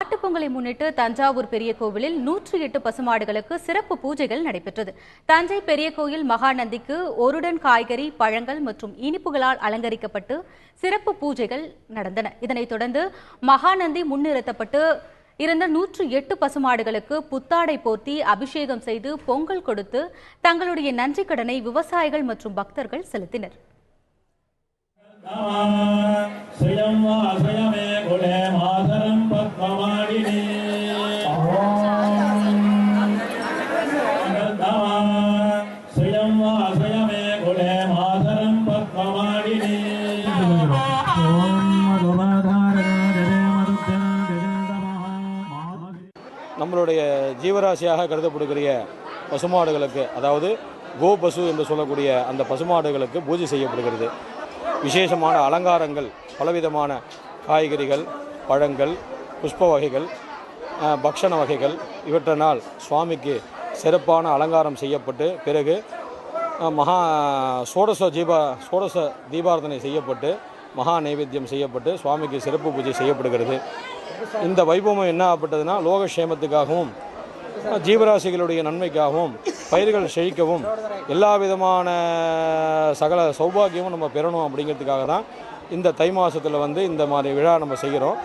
பொங்கலை முன்னிட்டு தஞ்சாவூர் பெரிய கோவிலில் 108 பசுமாடுகளுக்கு சிறப்பு பூஜைகள் நடைபெற்றது. தஞ்சை பெரிய கோயில் மகாநந்திக்கு ஒருடன் காய்கறி, பழங்கள் மற்றும் இனிப்புகளால் அலங்கரிக்கப்பட்டு சிறப்பு பூஜைகள் நடந்தன. இதனைத் தொடர்ந்து மகாநந்தி முன்னிறுத்தப்பட்டு இருந்த 108 பசுமாடுகளுக்கு புத்தாடை போர்த்தி அபிஷேகம் செய்து பொங்கல் கொடுத்து தங்களுடைய நன்றிக் கடனை விவசாயிகள் மற்றும் பக்தர்கள் செலுத்தினர். நம்மளுடைய ஜீவராசியாக கருதப்படுகிற பசுமாடுகளுக்கு, அதாவது கோ பசு என்று சொல்லக்கூடிய அந்த பசுமாடுகளுக்கு பூஜை செய்யப்படுகிறது. விசேஷமான அலங்காரங்கள், பலவிதமான காய்கறிகள், பழங்கள், புஷ்ப வகைகள், பக்ஷண வகைகள் இவற்றினால் சுவாமிக்கு சிறப்பான அலங்காரம் செய்யப்பட்டு பிறகு சோடச தீபாரதனை செய்யப்பட்டு மகா நைவேத்தியம் செய்யப்பட்டு சுவாமிக்கு சிறப்பு பூஜை செய்யப்படுகிறது. இந்த வைபவம் என்ன ஆகப்பட்டதுன்னா லோகக்ஷேமத்துக்காகவும் ஜீவராசிகளுடைய நன்மைக்காகவும் பயிர்கள் செழிக்கவும் எல்லா விதமான சகல சௌபாகியமும் நம்ம பெறணும் அப்படிங்கிறதுக்காக தான் இந்த தை மாதத்தில் இந்த மாதிரி விழா நம்ம செய்கிறோம்.